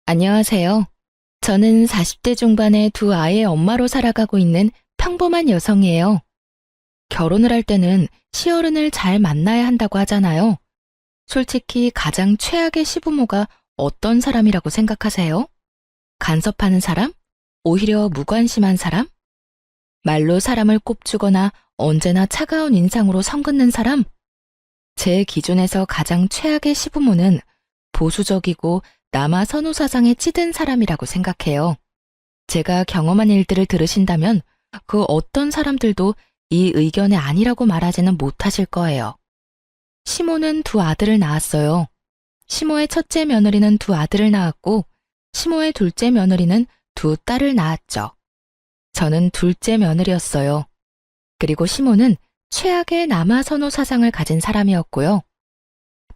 안녕하세요. 저는 40대 중반의 두 아이의 엄마로 살아가고 있는 평범한 여성이에요. 결혼을 할 때는 시어른을 잘 만나야 한다고 하잖아요. 솔직히 가장 최악의 시부모가 어떤 사람이라고 생각하세요? 간섭하는 사람? 오히려 무관심한 사람? 말로 사람을 꼽주거나 언제나 차가운 인상으로 성긋는 사람? 제 기준에서 가장 최악의 시부모는 보수적이고 남아 선호 사상에 찌든 사람이라고 생각해요. 제가 경험한 일들을 들으신다면 그 어떤 사람들도 이 의견에 아니라고 말하지는 못하실 거예요. 시모는 두 아들을 낳았어요. 시모의 첫째 며느리는 두 아들을 낳았고 시모의 둘째 며느리는 두 딸을 낳았죠. 저는 둘째 며느리였어요. 그리고 시모는 최악의 남아 선호 사상을 가진 사람이었고요.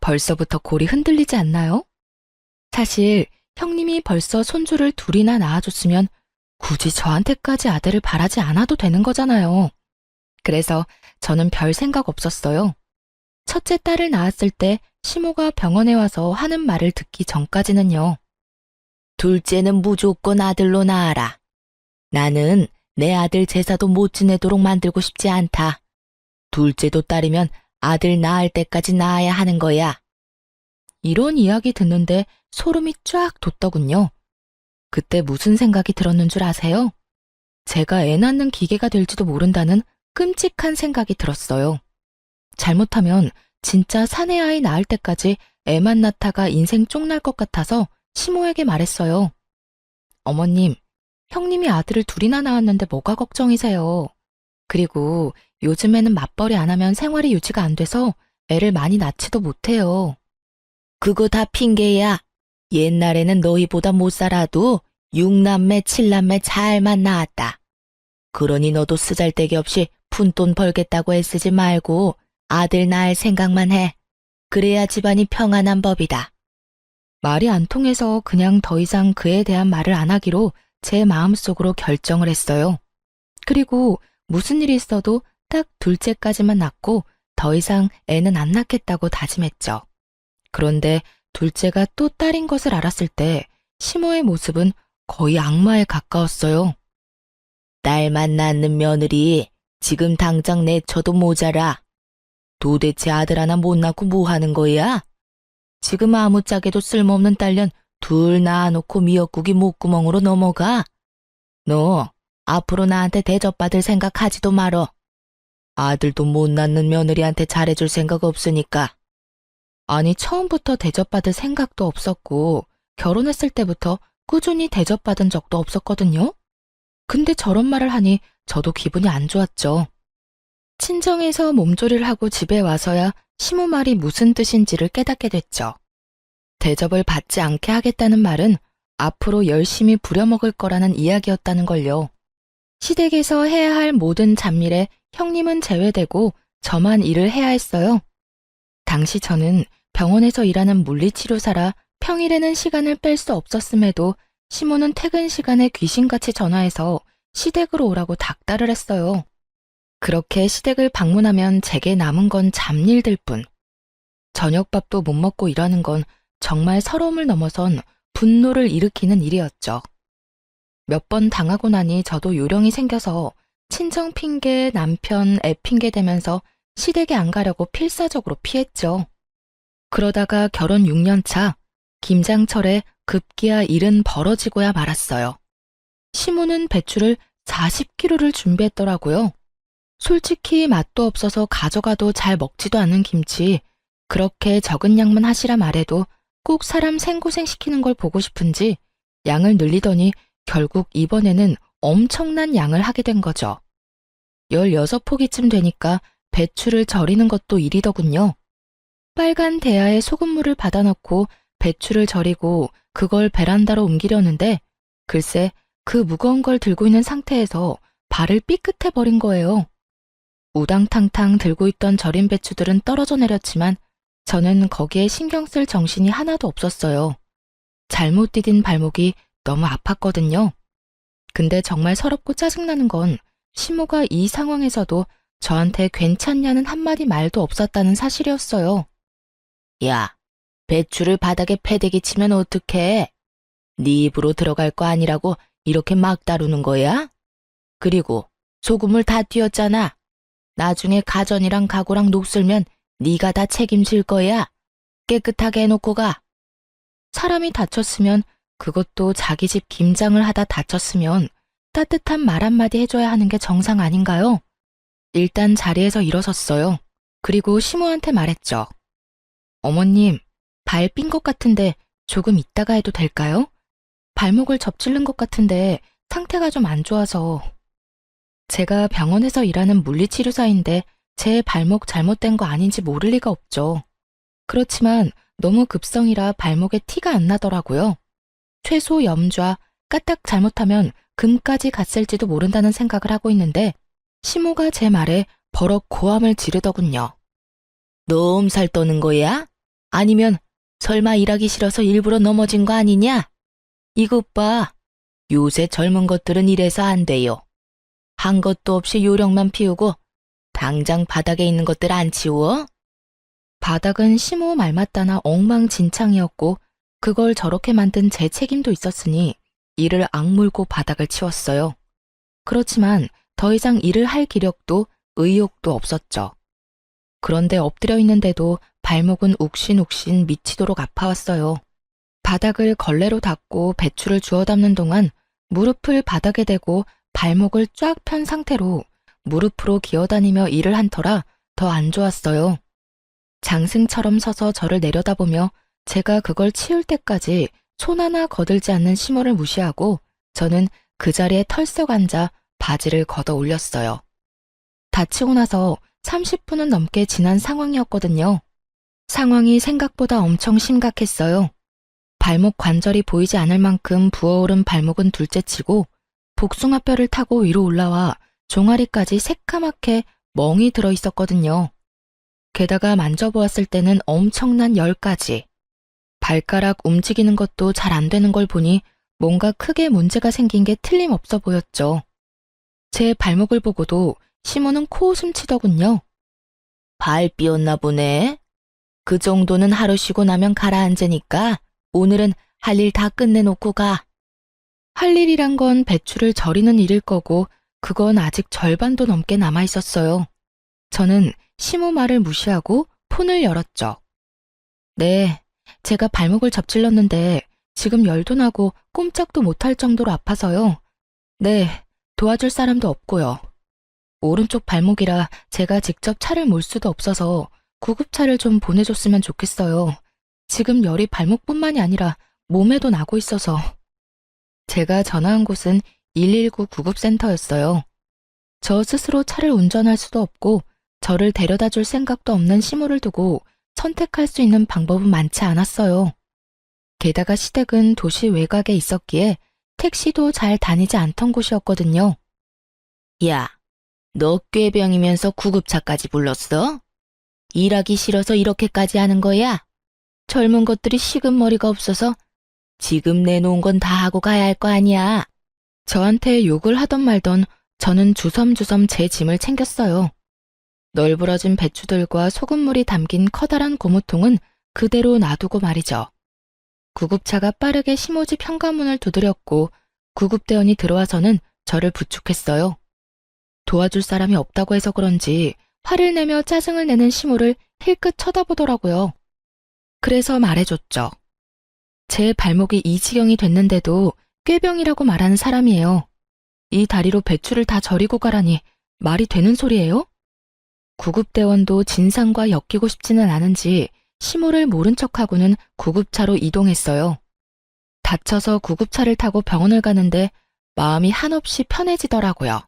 벌써부터 골이 흔들리지 않나요? 사실 형님이 벌써 손주를 둘이나 낳아줬으면 굳이 저한테까지 아들을 바라지 않아도 되는 거잖아요. 그래서 저는 별 생각 없었어요. 첫째 딸을 낳았을 때 시모가 병원에 와서 하는 말을 듣기 전까지는요. 둘째는 무조건 아들로 낳아라. 나는 내 아들 제사도 못 지내도록 만들고 싶지 않다. 둘째도 딸이면 아들 낳을 때까지 낳아야 하는 거야. 이런 이야기 듣는데 소름이 쫙 돋더군요. 그때 무슨 생각이 들었는 줄 아세요? 제가 애 낳는 기계가 될지도 모른다는 끔찍한 생각이 들었어요. 잘못하면 진짜 사내 아이 낳을 때까지 애만 낳다가 인생 쪽날 것 같아서 시모에게 말했어요. 어머님, 형님이 아들을 둘이나 낳았는데 뭐가 걱정이세요? 그리고 요즘에는 맞벌이 안 하면 생활이 유지가 안 돼서 애를 많이 낳지도 못해요. 그거 다 핑계야. 옛날에는 너희보다 못 살아도 6남매, 7남매 잘만 낳았다. 그러니 너도 쓰잘데기 없이 푼돈 벌겠다고 애쓰지 말고 아들 낳을 생각만 해. 그래야 집안이 평안한 법이다. 말이 안 통해서 그냥 더 이상 그에 대한 말을 안 하기로 제 마음속으로 결정을 했어요. 그리고 무슨 일이 있어도 딱 둘째까지만 낳고 더 이상 애는 안 낳겠다고 다짐했죠. 그런데 둘째가 또 딸인 것을 알았을 때 시모의 모습은 거의 악마에 가까웠어요. 딸만 낳는 며느리 지금 당장 내쳐도 모자라. 도대체 아들 하나 못 낳고 뭐 하는 거야? 지금 아무짝에도 쓸모없는 딸년 둘 낳아놓고 미역국이 목구멍으로 넘어가. 너 앞으로 나한테 대접받을 생각하지도 말어. 아들도 못 낳는 며느리한테 잘해줄 생각 없으니까. 아니, 처음부터 대접받을 생각도 없었고 결혼했을 때부터 꾸준히 대접받은 적도 없었거든요. 근데 저런 말을 하니 저도 기분이 안 좋았죠. 친정에서 몸조리를 하고 집에 와서야 시모 말이 무슨 뜻인지를 깨닫게 됐죠. 대접을 받지 않게 하겠다는 말은 앞으로 열심히 부려먹을 거라는 이야기였다는 걸요. 시댁에서 해야 할 모든 잡일에 형님은 제외되고 저만 일을 해야 했어요. 당시 저는 병원에서 일하는 물리치료사라 평일에는 시간을 뺄 수 없었음에도 시모는 퇴근 시간에 귀신같이 전화해서 시댁으로 오라고 닥달을 했어요. 그렇게 시댁을 방문하면 제게 남은 건 잡일들 뿐. 저녁밥도 못 먹고 일하는 건 정말 서러움을 넘어선 분노를 일으키는 일이었죠. 몇 번 당하고 나니 저도 요령이 생겨서 친정 핑계, 남편, 애 핑계 대면서 시댁에 안 가려고 필사적으로 피했죠. 그러다가 결혼 6년 차 김장철에 급기야 일은 벌어지고야 말았어요. 시모는 배추를 40kg를 준비했더라고요. 솔직히 맛도 없어서 가져가도 잘 먹지도 않은 김치, 그렇게 적은 양만 하시라 말해도 꼭 사람 생고생시키는 걸 보고 싶은지 양을 늘리더니 결국 이번에는 엄청난 양을 하게 된 거죠. 16포기쯤 되니까 배추를 절이는 것도 일이더군요. 빨간 대야에 소금물을 받아넣고 배추를 절이고 그걸 베란다로 옮기려는데 글쎄 그 무거운 걸 들고 있는 상태에서 발을 삐끗해버린 거예요. 우당탕탕 들고 있던 절인 배추들은 떨어져 내렸지만 저는 거기에 신경 쓸 정신이 하나도 없었어요. 잘못 디딘 발목이 너무 아팠거든요. 근데 정말 서럽고 짜증나는 건 시모가 이 상황에서도 저한테 괜찮냐는 한마디 말도 없었다는 사실이었어요. 야, 배추를 바닥에 패대기 치면 어떡해? 네 입으로 들어갈 거 아니라고 이렇게 막 다루는 거야? 그리고 소금을 다 띄었잖아. 나중에 가전이랑 가구랑 녹슬면 네가 다 책임질 거야. 깨끗하게 해놓고 가. 사람이 다쳤으면, 그것도 자기 집 김장을 하다 다쳤으면 따뜻한 말 한마디 해줘야 하는 게 정상 아닌가요? 일단 자리에서 일어섰어요. 그리고 시모한테 말했죠. 어머님, 발 삔 것 같은데 조금 이따가 해도 될까요? 발목을 접질른 것 같은데 상태가 좀 안 좋아서. 제가 병원에서 일하는 물리치료사인데 제 발목 잘못된 거 아닌지 모를 리가 없죠. 그렇지만 너무 급성이라 발목에 티가 안 나더라고요. 최소 염좌, 까딱 잘못하면 금까지 갔을지도 모른다는 생각을 하고 있는데 시모가 제 말에 버럭 고함을 지르더군요. 너 엄살 떠는 거야? 아니면 설마 일하기 싫어서 일부러 넘어진 거 아니냐? 이것 봐. 요새 젊은 것들은 이래서 안 돼요. 한 것도 없이 요령만 피우고 당장 바닥에 있는 것들 안 치워? 바닥은 시모 말 맞다나 엉망진창이었고 그걸 저렇게 만든 제 책임도 있었으니 이를 악물고 바닥을 치웠어요. 그렇지만 더 이상 일을 할 기력도 의욕도 없었죠. 그런데 엎드려 있는데도 발목은 욱신욱신 미치도록 아파왔어요. 바닥을 걸레로 닦고 배추를 주워 담는 동안 무릎을 바닥에 대고 발목을 쫙 편 상태로 무릎으로 기어다니며 일을 한 터라 더 안 좋았어요. 장승처럼 서서 저를 내려다보며 제가 그걸 치울 때까지 손 하나 거들지 않는 시모를 무시하고 저는 그 자리에 털썩 앉아 바지를 걷어 올렸어요. 다치고 나서 30분은 넘게 지난 상황이었거든요. 상황이 생각보다 엄청 심각했어요. 발목 관절이 보이지 않을 만큼 부어오른 발목은 둘째치고 복숭아뼈를 타고 위로 올라와 종아리까지 새까맣게 멍이 들어 있었거든요. 게다가 만져보았을 때는 엄청난 열까지. 발가락 움직이는 것도 잘 안 되는 걸 보니 뭔가 크게 문제가 생긴 게 틀림없어 보였죠. 제 발목을 보고도 시모는 코웃음 치더군요. 발 삐었나 보네. 그 정도는 하루 쉬고 나면 가라앉으니까 오늘은 할 일 다 끝내놓고 가. 할 일이란 건 배추를 절이는 일일 거고 그건 아직 절반도 넘게 남아있었어요. 저는 시모 말을 무시하고 폰을 열었죠. 네, 제가 발목을 접질렀는데 지금 열도 나고 꼼짝도 못할 정도로 아파서요. 네, 도와줄 사람도 없고요. 오른쪽 발목이라 제가 직접 차를 몰 수도 없어서 구급차를 좀 보내줬으면 좋겠어요. 지금 열이 발목뿐만이 아니라 몸에도 나고 있어서. 제가 전화한 곳은 119 구급센터였어요. 저 스스로 차를 운전할 수도 없고 저를 데려다 줄 생각도 없는 시모를 두고 선택할 수 있는 방법은 많지 않았어요. 게다가 시댁은 도시 외곽에 있었기에 택시도 잘 다니지 않던 곳이었거든요. 야, 너 꾀병이면서 구급차까지 불렀어? 일하기 싫어서 이렇게까지 하는 거야? 젊은 것들이 식은 머리가 없어서 지금 내놓은 건 다 하고 가야 할 거 아니야. 저한테 욕을 하던 말던 저는 주섬주섬 제 짐을 챙겼어요. 널브러진 배추들과 소금물이 담긴 커다란 고무통은 그대로 놔두고 말이죠. 구급차가 빠르게 시모집 현관문을 두드렸고 구급대원이 들어와서는 저를 부축했어요. 도와줄 사람이 없다고 해서 그런지 화를 내며 짜증을 내는 시모를 힐끗 쳐다보더라고요. 그래서 말해줬죠. 제 발목이 이 지경이 됐는데도 꾀병이라고 말하는 사람이에요. 이 다리로 배추를 다 절이고 가라니 말이 되는 소리예요? 구급대원도 진상과 엮이고 싶지는 않은지 시모를 모른 척하고는 구급차로 이동했어요. 다쳐서 구급차를 타고 병원을 가는데 마음이 한없이 편해지더라고요.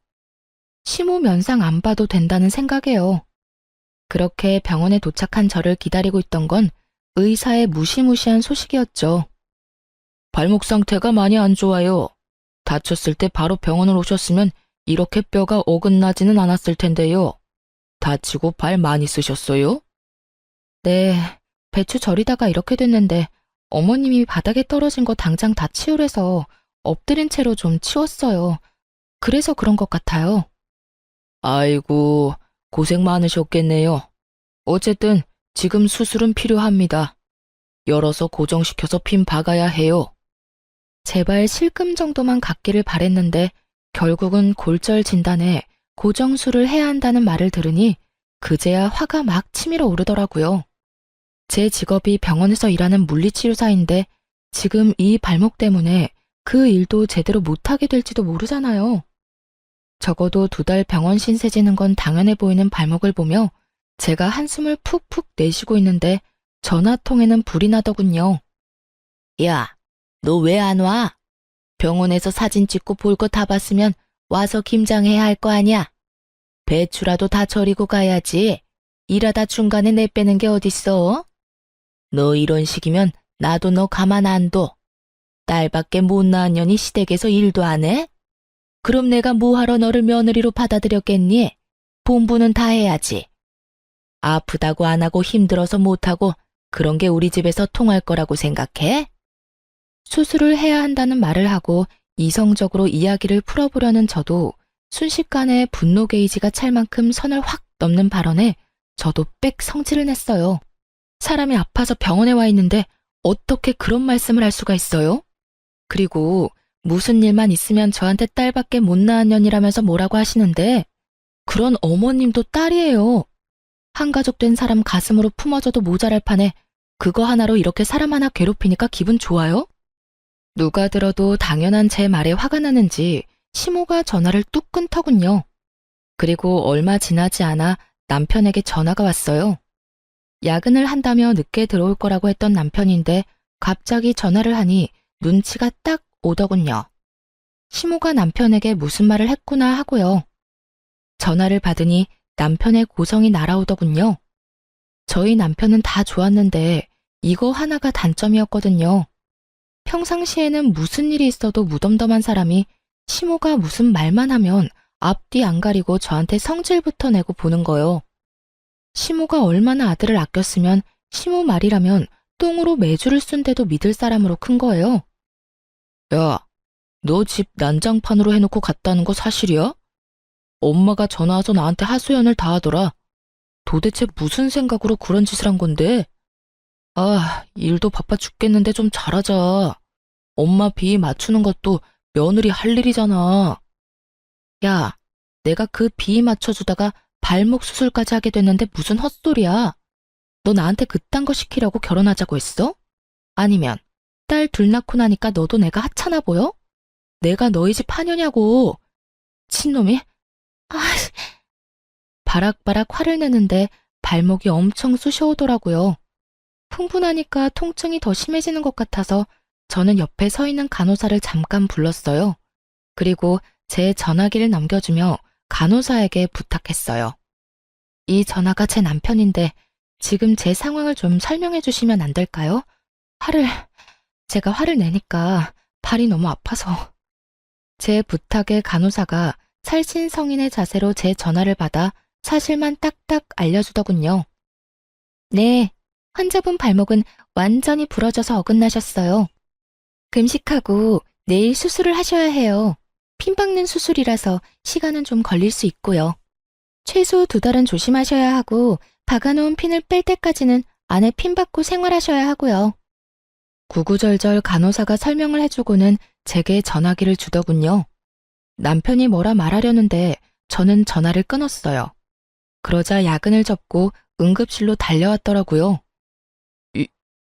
시모 면상 안 봐도 된다는 생각이에요. 그렇게 병원에 도착한 저를 기다리고 있던 건 의사의 무시무시한 소식이었죠. 발목 상태가 많이 안 좋아요. 다쳤을 때 바로 병원을 오셨으면 이렇게 뼈가 어긋나지는 않았을 텐데요. 다치고 발 많이 쓰셨어요? 네, 배추 절이다가 이렇게 됐는데 어머님이 바닥에 떨어진 거 당장 다 치우래서 엎드린 채로 좀 치웠어요. 그래서 그런 것 같아요. 아이고, 고생 많으셨겠네요. 어쨌든 지금 수술은 필요합니다. 열어서 고정시켜서 핀 박아야 해요. 제발 실금 정도만 갖기를 바랬는데 결국은 골절 진단에 고정술을 해야 한다는 말을 들으니 그제야 화가 막 치밀어 오르더라고요. 제 직업이 병원에서 일하는 물리치료사인데 지금 이 발목 때문에 그 일도 제대로 못하게 될지도 모르잖아요. 적어도 2달 병원 신세 지는 건 당연해 보이는 발목을 보며 제가 한숨을 푹푹 내쉬고 있는데 전화통에는 불이 나더군요. 야, 너 왜 안 와? 병원에서 사진 찍고 볼 거 다 봤으면 와서 김장해야 할 거 아니야? 배추라도 다 절이고 가야지. 일하다 중간에 내빼는 게 어딨어? 너 이런 식이면 나도 너 가만 안 둬. 딸밖에 못 낳은 년이 시댁에서 일도 안 해? 그럼 내가 뭐하러 너를 며느리로 받아들였겠니? 본부는 다 해야지. 아프다고 안 하고 힘들어서 못하고 그런 게 우리 집에서 통할 거라고 생각해? 수술을 해야 한다는 말을 하고 이성적으로 이야기를 풀어보려는 저도 순식간에 분노 게이지가 찰 만큼 선을 확 넘는 발언에 저도 빽 성질을 냈어요. 사람이 아파서 병원에 와 있는데 어떻게 그런 말씀을 할 수가 있어요? 그리고 무슨 일만 있으면 저한테 딸밖에 못 낳은 년이라면서 뭐라고 하시는데 그런 어머님도 딸이에요. 한가족 된 사람 가슴으로 품어줘도 모자랄 판에 그거 하나로 이렇게 사람 하나 괴롭히니까 기분 좋아요? 누가 들어도 당연한 제 말에 화가 나는지 시모가 전화를 뚝 끊더군요. 그리고 얼마 지나지 않아 남편에게 전화가 왔어요. 야근을 한다며 늦게 들어올 거라고 했던 남편인데 갑자기 전화를 하니 눈치가 딱 오더군요. 시모가 남편에게 무슨 말을 했구나 하고요. 전화를 받으니 남편의 고성이 날아오더군요. 저희 남편은 다 좋았는데 이거 하나가 단점이었거든요. 평상시에는 무슨 일이 있어도 무덤덤한 사람이 시모가 무슨 말만 하면 앞뒤 안 가리고 저한테 성질부터 내고 보는 거요. 시모가 얼마나 아들을 아꼈으면 시모 말이라면 똥으로 매주를 쓴데도 믿을 사람으로 큰 거예요. 야, 너 집 난장판으로 해놓고 갔다는 거 사실이야? 엄마가 전화 와서 나한테 하소연을 다 하더라. 도대체 무슨 생각으로 그런 짓을 한 건데? 아, 일도 바빠 죽겠는데 좀 잘하자. 엄마 비 맞추는 것도 며느리 할 일이잖아. 야, 내가 그 비 맞춰주다가 발목 수술까지 하게 됐는데 무슨 헛소리야. 너 나한테 그딴 거 시키려고 결혼하자고 했어? 아니면 딸 둘 낳고 나니까 너도 내가 하찮아 보여? 내가 너희 집 하녀냐고. 친놈이? 아, 바락바락 화를 내는데 발목이 엄청 쑤셔오더라고요. 흥분하니까 통증이 더 심해지는 것 같아서 저는 옆에 서 있는 간호사를 잠깐 불렀어요. 그리고 제 전화기를 넘겨주며 간호사에게 부탁했어요. 이 전화가 제 남편인데 지금 제 상황을 좀 설명해 주시면 안 될까요? 제가 화를 내니까 발이 너무 아파서. 제 부탁에 간호사가 살신성인의 자세로 제 전화를 받아 사실만 딱딱 알려주더군요. 네, 환자분 발목은 완전히 부러져서 어긋나셨어요. 금식하고 내일 수술을 하셔야 해요. 핀 박는 수술이라서 시간은 좀 걸릴 수 있고요. 최소 2달은 조심하셔야 하고 박아놓은 핀을 뺄 때까지는 안에 핀 받고 생활하셔야 하고요. 구구절절 간호사가 설명을 해주고는 제게 전화기를 주더군요. 남편이 뭐라 말하려는데 저는 전화를 끊었어요. 그러자 야근을 접고 응급실로 달려왔더라고요.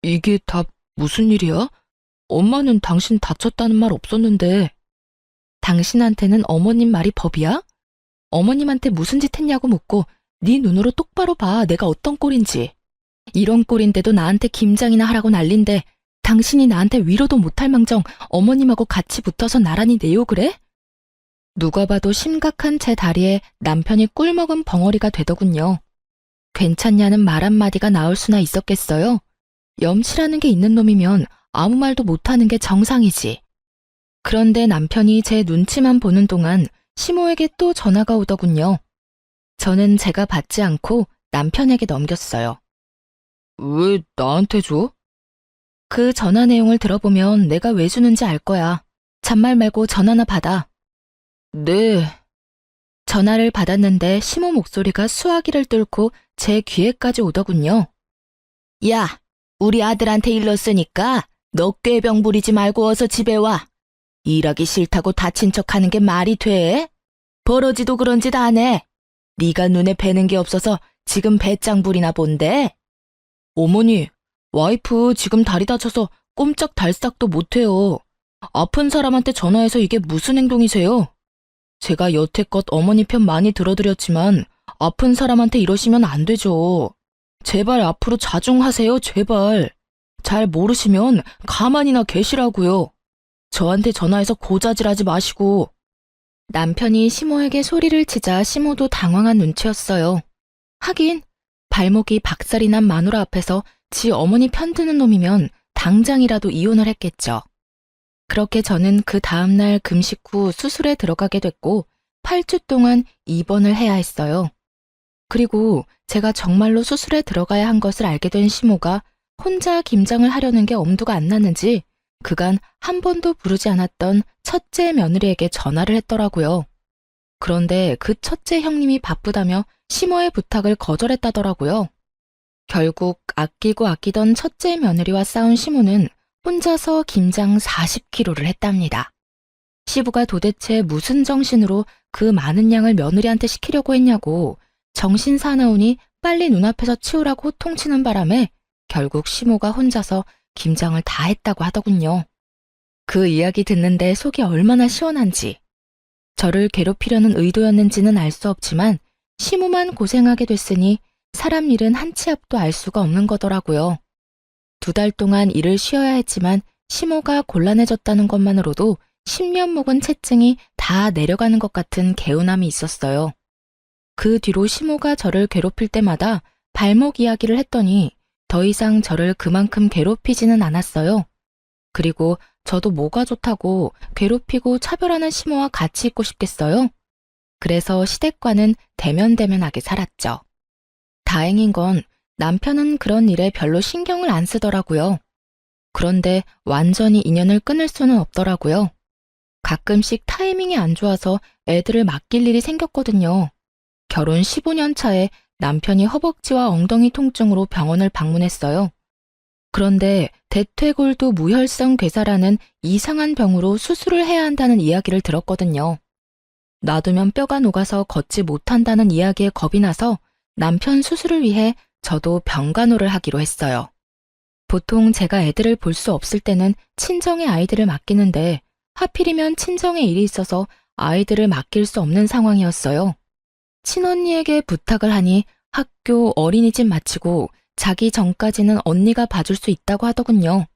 이게 다 무슨 일이야? 엄마는 당신 다쳤다는 말 없었는데. 당신한테는 어머님 말이 법이야? 어머님한테 무슨 짓 했냐고 묻고 네 눈으로 똑바로 봐 내가 어떤 꼴인지. 이런 꼴인데도 나한테 김장이나 하라고 난린데 당신이 나한테 위로도 못할 망정 어머님하고 같이 붙어서 나란히 내 욕을 해? 누가 봐도 심각한 제 다리에 남편이 꿀먹은 벙어리가 되더군요. 괜찮냐는 말 한마디가 나올 수나 있었겠어요? 염치라는 게 있는 놈이면 아무 말도 못하는 게 정상이지. 그런데 남편이 제 눈치만 보는 동안 시모에게 또 전화가 오더군요. 저는 제가 받지 않고 남편에게 넘겼어요. 왜 나한테 줘? 그 전화 내용을 들어보면 내가 왜 주는지 알 거야. 잔말 말고 전화나 받아. 네. 전화를 받았는데 시모 목소리가 수화기를 뚫고 제 귀에까지 오더군요. 야, 우리 아들한테 일렀으니까 너 꾀병 부리지 말고 어서 집에 와. 일하기 싫다고 다친 척하는 게 말이 돼? 버러지도 그런 짓 안 해. 네가 눈에 뵈는 게 없어서 지금 배짱 부리나 본데? 어머니, 와이프 지금 다리 다쳐서 꼼짝달싹도 못해요. 아픈 사람한테 전화해서 이게 무슨 행동이세요? 제가 여태껏 어머니 편 많이 들어드렸지만 아픈 사람한테 이러시면 안 되죠. 제발 앞으로 자중하세요, 제발. 잘 모르시면 가만히나 계시라고요. 저한테 전화해서 고자질하지 마시고. 남편이 시모에게 소리를 치자 시모도 당황한 눈치였어요. 하긴 발목이 박살이 난 마누라 앞에서 지 어머니 편드는 놈이면 당장이라도 이혼을 했겠죠. 그렇게 저는 그 다음날 금식 후 수술에 들어가게 됐고 8주 동안 입원을 해야 했어요. 그리고 제가 정말로 수술에 들어가야 한 것을 알게 된 시모가 혼자 김장을 하려는 게 엄두가 안 났는지 그간 한 번도 부르지 않았던 첫째 며느리에게 전화를 했더라고요. 그런데 그 첫째 형님이 바쁘다며 시모의 부탁을 거절했다더라고요. 결국 아끼고 아끼던 첫째 며느리와 싸운 시모는 혼자서 김장 40kg를 했답니다. 시부가 도대체 무슨 정신으로 그 많은 양을 며느리한테 시키려고 했냐고 정신 사나우니 빨리 눈앞에서 치우라고 호통치는 바람에 결국 시모가 혼자서 김장을 다 했다고 하더군요. 그 이야기 듣는데 속이 얼마나 시원한지. 저를 괴롭히려는 의도였는지는 알 수 없지만 시모만 고생하게 됐으니 사람 일은 한 치 앞도 알 수가 없는 거더라고요. 2달 동안 일을 쉬어야 했지만 시모가 곤란해졌다는 것만으로도 10년 묵은 체증이 다 내려가는 것 같은 개운함이 있었어요. 그 뒤로 시모가 저를 괴롭힐 때마다 발목 이야기를 했더니 더 이상 저를 그만큼 괴롭히지는 않았어요. 그리고 저도 뭐가 좋다고 괴롭히고 차별하는 시모와 같이 있고 싶겠어요? 그래서 시댁과는 대면대면하게 살았죠. 다행인 건 남편은 그런 일에 별로 신경을 안 쓰더라고요. 그런데 완전히 인연을 끊을 수는 없더라고요. 가끔씩 타이밍이 안 좋아서 애들을 맡길 일이 생겼거든요. 결혼 15년 차에 남편이 허벅지와 엉덩이 통증으로 병원을 방문했어요. 그런데 대퇴골두 무혈성 괴사라는 이상한 병으로 수술을 해야 한다는 이야기를 들었거든요. 놔두면 뼈가 녹아서 걷지 못한다는 이야기에 겁이 나서 남편 수술을 위해 저도 병간호를 하기로 했어요. 보통 제가 애들을 볼 수 없을 때는 친정의 아이들을 맡기는데 하필이면 친정에 일이 있어서 아이들을 맡길 수 없는 상황이었어요. 친언니에게 부탁을 하니 학교 어린이집 마치고 자기 전까지는 언니가 봐줄 수 있다고 하더군요.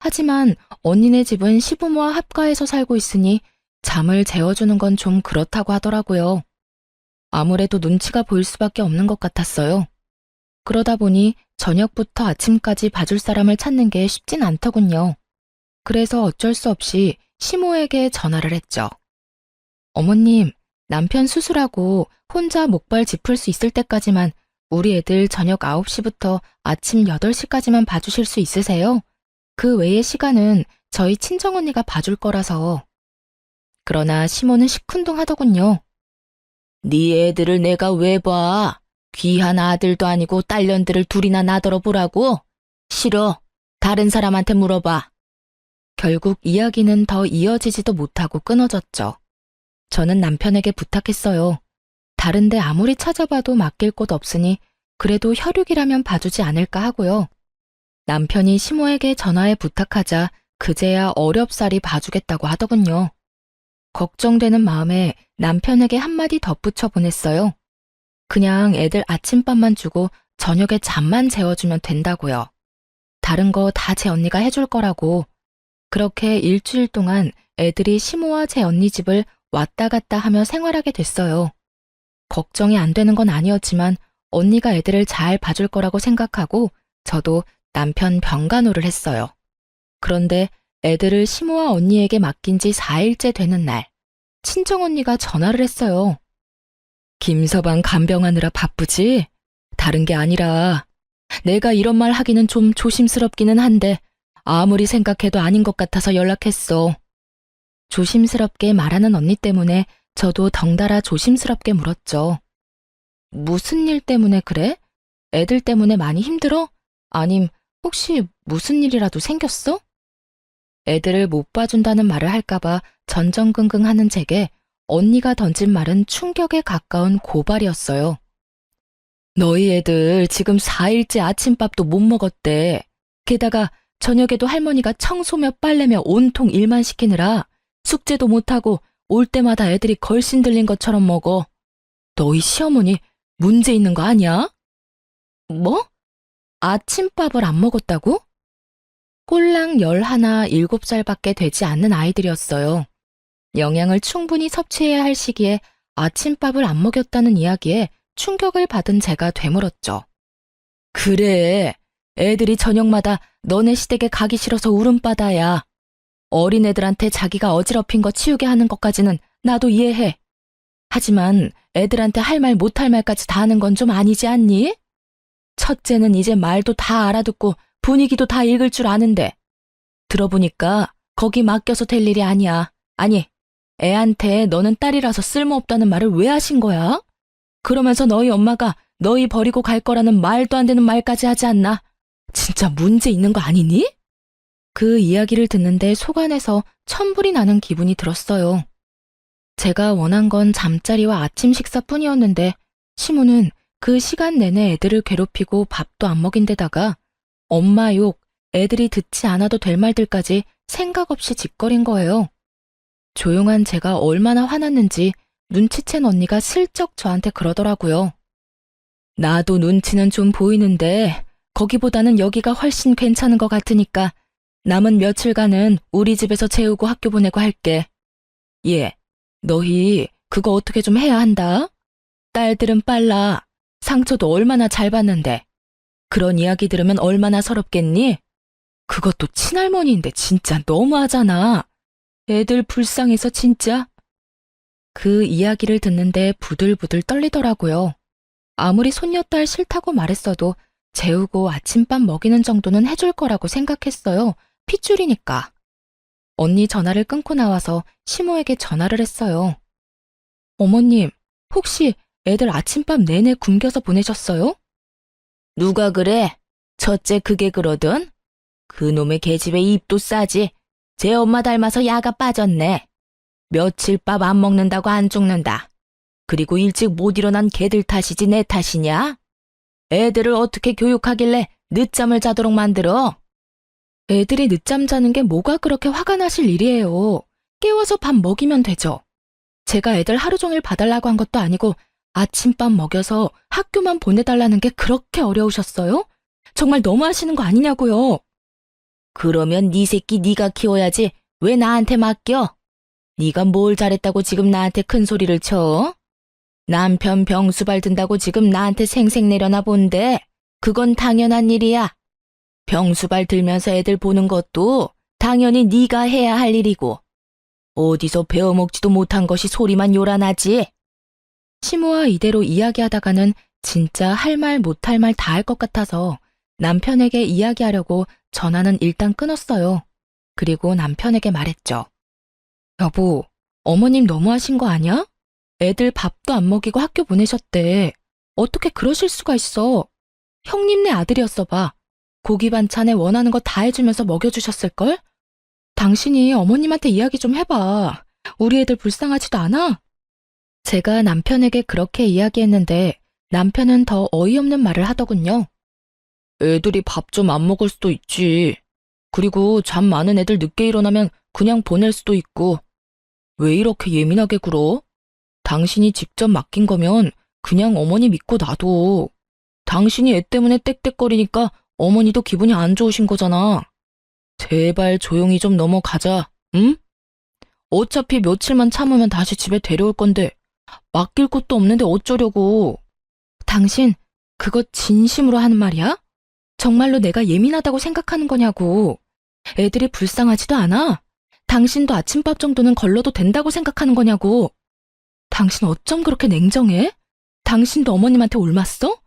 하지만 언니네 집은 시부모와 합가해서 살고 있으니 잠을 재워주는 건 좀 그렇다고 하더라고요. 아무래도 눈치가 보일 수밖에 없는 것 같았어요. 그러다 보니 저녁부터 아침까지 봐줄 사람을 찾는 게 쉽진 않더군요. 그래서 어쩔 수 없이 시모에게 전화를 했죠. 어머님, 남편 수술하고 혼자 목발 짚을 수 있을 때까지만 우리 애들 저녁 9시부터 아침 8시까지만 봐주실 수 있으세요? 그 외의 시간은 저희 친정언니가 봐줄 거라서. 그러나 시모는 시큰둥하더군요. 네 애들을 내가 왜 봐? 귀한 아들도 아니고 딸년들을 둘이나 나더러 보라고? 싫어. 다른 사람한테 물어봐. 결국 이야기는 더 이어지지도 못하고 끊어졌죠. 저는 남편에게 부탁했어요. 다른데 아무리 찾아봐도 맡길 곳 없으니 그래도 혈육이라면 봐주지 않을까 하고요. 남편이 시모에게 전화해 부탁하자 그제야 어렵사리 봐주겠다고 하더군요. 걱정되는 마음에 남편에게 한마디 덧붙여 보냈어요. 그냥 애들 아침밥만 주고 저녁에 잠만 재워주면 된다고요. 다른 거 다 제 언니가 해줄 거라고. 그렇게 일주일 동안 애들이 시모와 제 언니 집을 왔다 갔다 하며 생활하게 됐어요. 걱정이 안 되는 건 아니었지만 언니가 애들을 잘 봐줄 거라고 생각하고 저도 남편 병간호를 했어요. 그런데 애들을 시모와 언니에게 맡긴 지 4일째 되는 날, 친정언니가 전화를 했어요. 김서방 간병하느라 바쁘지? 다른 게 아니라 내가 이런 말 하기는 좀 조심스럽기는 한데 아무리 생각해도 아닌 것 같아서 연락했어. 조심스럽게 말하는 언니 때문에 저도 덩달아 조심스럽게 물었죠. 무슨 일 때문에 그래? 애들 때문에 많이 힘들어? 아님 혹시 무슨 일이라도 생겼어? 애들을 못 봐준다는 말을 할까봐 전전긍긍하는 제게 언니가 던진 말은 충격에 가까운 고발이었어요. 너희 애들 지금 4일째 아침밥도 못 먹었대. 게다가 저녁에도 할머니가 청소며 빨래며 온통 일만 시키느라 숙제도 못하고 올 때마다 애들이 걸신 들린 것처럼 먹어. 너희 시어머니 문제 있는 거 아니야? 뭐? 아침밥을 안 먹었다고? 꼴랑 11, 7살밖에 되지 않는 아이들이었어요. 영양을 충분히 섭취해야 할 시기에 아침밥을 안 먹였다는 이야기에 충격을 받은 제가 되물었죠. 그래, 애들이 저녁마다 너네 시댁에 가기 싫어서 울음바다야. 어린애들한테 자기가 어지럽힌 거 치우게 하는 것까지는 나도 이해해. 하지만 애들한테 할 말 못할 말까지 다 하는 건 좀 아니지 않니? 첫째는 이제 말도 다 알아듣고 분위기도 다 읽을 줄 아는데 들어보니까 거기 맡겨서 될 일이 아니야. 아니, 애한테 너는 딸이라서 쓸모없다는 말을 왜 하신 거야? 그러면서 너희 엄마가 너희 버리고 갈 거라는 말도 안 되는 말까지 하지 않나? 진짜 문제 있는 거 아니니? 그 이야기를 듣는데 속안에서 천불이 나는 기분이 들었어요. 제가 원한 건 잠자리와 아침 식사뿐이었는데 시모는 그 시간 내내 애들을 괴롭히고 밥도 안 먹인 데다가 엄마 욕, 애들이 듣지 않아도 될 말들까지 생각 없이 짓거린 거예요. 조용한 제가 얼마나 화났는지 눈치챈 언니가 슬쩍 저한테 그러더라고요. 나도 눈치는 좀 보이는데 거기보다는 여기가 훨씬 괜찮은 것 같으니까 남은 며칠간은 우리 집에서 재우고 학교 보내고 할게. 예, 너희 그거 어떻게 좀 해야 한다. 딸들은 빨라. 상처도 얼마나 잘 받는데. 그런 이야기 들으면 얼마나 서럽겠니? 그것도 친할머니인데 진짜 너무하잖아. 애들 불쌍해서 진짜. 그 이야기를 듣는데 부들부들 떨리더라고요. 아무리 손녀딸 싫다고 말했어도 재우고 아침밥 먹이는 정도는 해줄 거라고 생각했어요. 핏줄이니까. 언니 전화를 끊고 나와서 시모에게 전화를 했어요. 어머님, 혹시 애들 아침밥 내내 굶겨서 보내셨어요? 누가 그래? 첫째 그게 그러든? 그놈의 계집애 입도 싸지. 제 엄마 닮아서 야가 빠졌네. 며칠 밥 안 먹는다고 안 죽는다. 그리고 일찍 못 일어난 걔들 탓이지 내 탓이냐? 애들을 어떻게 교육하길래 늦잠을 자도록 만들어? 애들이 늦잠 자는 게 뭐가 그렇게 화가 나실 일이에요. 깨워서 밥 먹이면 되죠. 제가 애들 하루 종일 봐달라고 한 것도 아니고 아침밥 먹여서 학교만 보내달라는 게 그렇게 어려우셨어요? 정말 너무하시는 거 아니냐고요. 그러면 네 새끼 네가 키워야지 왜 나한테 맡겨? 네가 뭘 잘했다고 지금 나한테 큰 소리를 쳐? 남편 병수발 든다고 지금 나한테 생색 내려나 본데 그건 당연한 일이야. 병수발 들면서 애들 보는 것도 당연히 네가 해야 할 일이고 어디서 배워먹지도 못한 것이 소리만 요란하지. 시모와 이대로 이야기하다가는 진짜 할 말 못할 말 다 할 것 같아서 남편에게 이야기하려고 전화는 일단 끊었어요. 그리고 남편에게 말했죠. 여보, 어머님 너무하신 거 아니야? 애들 밥도 안 먹이고 학교 보내셨대. 어떻게 그러실 수가 있어. 형님네 아들이었어 봐. 고기 반찬에 원하는 거 다 해주면서 먹여주셨을걸? 당신이 어머님한테 이야기 좀 해봐. 우리 애들 불쌍하지도 않아? 제가 남편에게 그렇게 이야기했는데 남편은 더 어이없는 말을 하더군요. 애들이 밥 좀 안 먹을 수도 있지. 그리고 잠 많은 애들 늦게 일어나면 그냥 보낼 수도 있고. 왜 이렇게 예민하게 굴어? 당신이 직접 맡긴 거면 그냥 어머니 믿고 놔둬. 당신이 애 때문에 떽떽거리니까 어머니도 기분이 안 좋으신 거잖아. 제발 조용히 좀 넘어가자, 응? 어차피 며칠만 참으면 다시 집에 데려올 건데 맡길 곳도 없는데 어쩌려고. 당신 그거 진심으로 하는 말이야? 정말로 내가 예민하다고 생각하는 거냐고. 애들이 불쌍하지도 않아? 당신도 아침밥 정도는 걸러도 된다고 생각하는 거냐고. 당신 어쩜 그렇게 냉정해? 당신도 어머님한테 옮았어?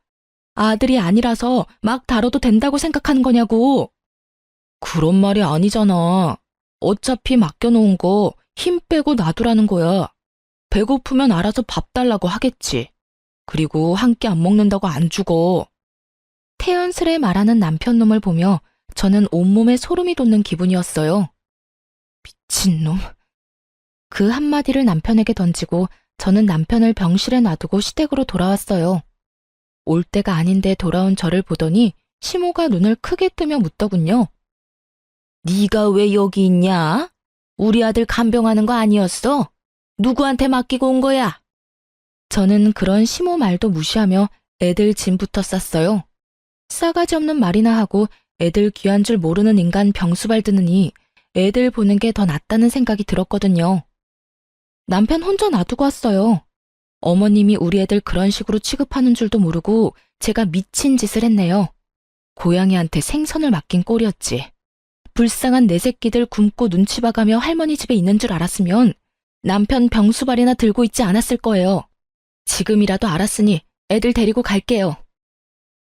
아들이 아니라서 막 다뤄도 된다고 생각하는 거냐고. 그런 말이 아니잖아. 어차피 맡겨놓은 거 힘 빼고 놔두라는 거야. 배고프면 알아서 밥 달라고 하겠지. 그리고 한 끼 안 먹는다고 안 죽어. 태연스레 말하는 남편 놈을 보며 저는 온몸에 소름이 돋는 기분이었어요. 미친놈. 그 한마디를 남편에게 던지고 저는 남편을 병실에 놔두고 시댁으로 돌아왔어요. 올 때가 아닌데 돌아온 저를 보더니 시모가 눈을 크게 뜨며 묻더군요. 네가 왜 여기 있냐? 우리 아들 간병하는 거 아니었어? 누구한테 맡기고 온 거야? 저는 그런 시모 말도 무시하며 애들 짐부터 쌌어요. 싸가지 없는 말이나 하고 애들 귀한 줄 모르는 인간 병수발 드느니 애들 보는 게 더 낫다는 생각이 들었거든요. 남편 혼자 놔두고 왔어요. 어머님이 우리 애들 그런 식으로 취급하는 줄도 모르고 제가 미친 짓을 했네요. 고양이한테 생선을 맡긴 꼴이었지. 불쌍한 내 새끼들 굶고 눈치 봐가며 할머니 집에 있는 줄 알았으면 남편 병수발이나 들고 있지 않았을 거예요. 지금이라도 알았으니 애들 데리고 갈게요.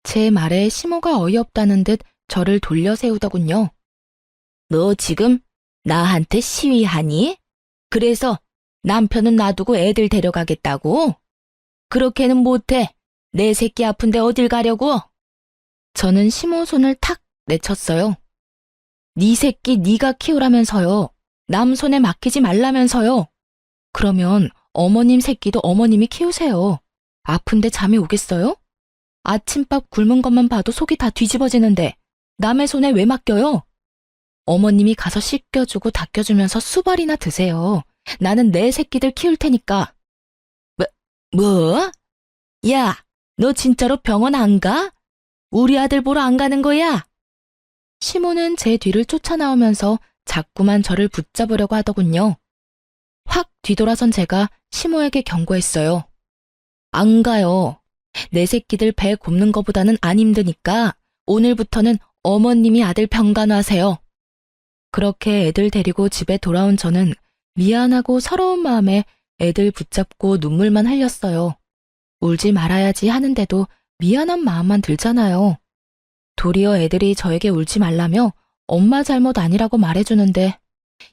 제 말에 시모가 어이없다는 듯 저를 돌려 세우더군요. 너 지금 나한테 시위하니? 그래서 남편은 놔두고 애들 데려가겠다고? 그렇게는 못해. 내 새끼 아픈데 어딜 가려고? 저는 시모 손을 탁 내쳤어요. 네 새끼 네가 키우라면서요. 남 손에 맡기지 말라면서요. 그러면 어머님 새끼도 어머님이 키우세요. 아픈데 잠이 오겠어요? 아침밥 굶은 것만 봐도 속이 다 뒤집어지는데 남의 손에 왜 맡겨요? 어머님이 가서 씻겨주고 닦여주면서 수발이나 드세요. 나는 내 새끼들 키울 테니까. 뭐? 야, 너 진짜로 병원 안 가? 우리 아들 보러 안 가는 거야? 시모는 제 뒤를 쫓아나오면서 자꾸만 저를 붙잡으려고 하더군요. 확 뒤돌아선 제가 시모에게 경고했어요. 안 가요. 내 새끼들 배 곱는 거보다는 안 힘드니까 오늘부터는 어머님이 아들 병간호하세요. 그렇게 애들 데리고 집에 돌아온 저는 미안하고 서러운 마음에 애들 붙잡고 눈물만 흘렸어요. 울지 말아야지 하는데도 미안한 마음만 들잖아요. 도리어 애들이 저에게 울지 말라며 엄마 잘못 아니라고 말해주는데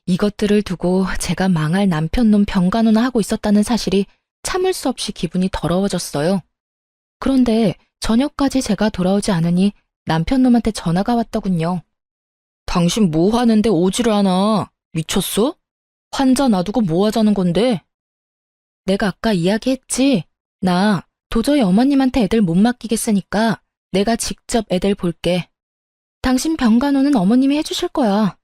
이것들을 두고 제가 망할 남편놈 병간호나 하고 있었다는 사실이 참을 수 없이 기분이 더러워졌어요. 그런데 저녁까지 제가 돌아오지 않으니 남편놈한테 전화가 왔더군요. 당신 뭐 하는데 오지를 않아? 미쳤어? 환자 놔두고 뭐 하자는 건데? 내가 아까 이야기했지. 나 도저히 어머님한테 애들 못 맡기겠으니까 내가 직접 애들 볼게. 당신 병간호는 어머님이 해주실 거야.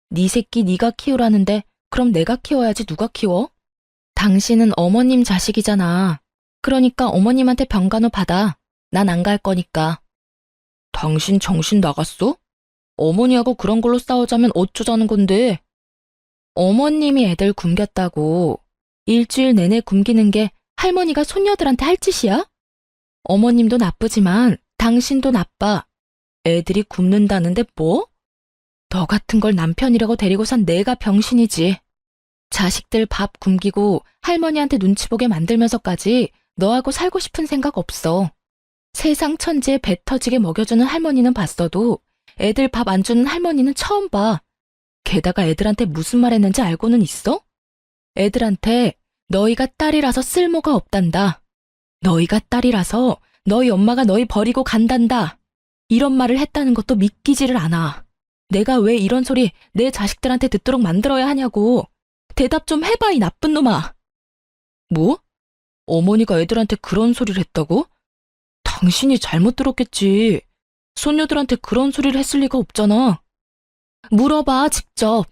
네 새끼 네가 키우라는데 그럼 내가 키워야지 누가 키워? 당신은 어머님 자식이잖아. 그러니까 어머님한테 병간호 받아. 난 안 갈 거니까. 당신 정신 나갔어? 어머니하고 그런 걸로 싸우자면 어쩌자는 건데? 어머님이 애들 굶겼다고 일주일 내내 굶기는 게 할머니가 손녀들한테 할 짓이야? 어머님도 나쁘지만 당신도 나빠. 애들이 굶는다는데 뭐? 너 같은 걸 남편이라고 데리고 산 내가 병신이지. 자식들 밥 굶기고 할머니한테 눈치 보게 만들면서까지 너하고 살고 싶은 생각 없어. 세상 천지에 배 터지게 먹여주는 할머니는 봤어도 애들 밥 안 주는 할머니는 처음 봐. 게다가 애들한테 무슨 말 했는지 알고는 있어? 애들한테 너희가 딸이라서 쓸모가 없단다. 너희가 딸이라서 너희 엄마가 너희 버리고 간단다. 이런 말을 했다는 것도 믿기지를 않아. 내가 왜 이런 소리 내 자식들한테 듣도록 만들어야 하냐고. 대답 좀 해봐, 이 나쁜 놈아. 뭐? 어머니가 애들한테 그런 소리를 했다고? 당신이 잘못 들었겠지. 손녀들한테 그런 소리를 했을 리가 없잖아. 물어봐, 직접.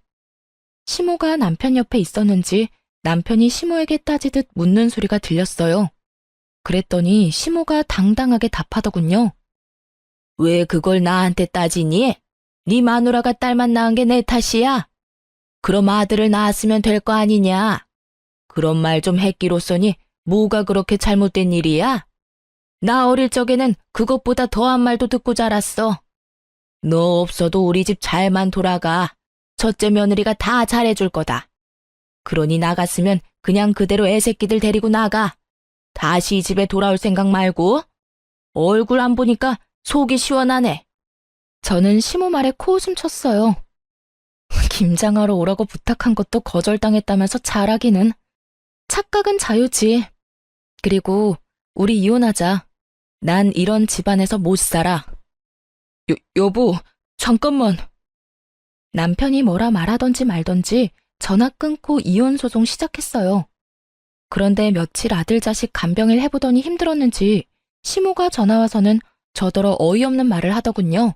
시모가 남편 옆에 있었는지 남편이 시모에게 따지듯 묻는 소리가 들렸어요. 그랬더니 시모가 당당하게 답하더군요. 왜 그걸 나한테 따지니? 네 마누라가 딸만 낳은 게 내 탓이야? 그럼 아들을 낳았으면 될 거 아니냐? 그런 말 좀 했기로써니 뭐가 그렇게 잘못된 일이야? 나 어릴 적에는 그것보다 더한 말도 듣고 자랐어. 너 없어도 우리 집 잘만 돌아가. 첫째 며느리가 다 잘해줄 거다. 그러니 나갔으면 그냥 그대로 애새끼들 데리고 나가. 다시 이 집에 돌아올 생각 말고. 얼굴 안 보니까 속이 시원하네. 저는 시모 말에 코웃음 쳤어요. 김장하러 오라고 부탁한 것도 거절당했다면서 잘하기는. 착각은 자유지. 그리고 우리 이혼하자. 난 이런 집안에서 못 살아. 여보, 잠깐만. 남편이 뭐라 말하던지 말던지 전화 끊고 이혼 소송 시작했어요. 그런데 며칠 아들 자식 간병일 해보더니 힘들었는지 시모가 전화 와서는 저더러 어이없는 말을 하더군요.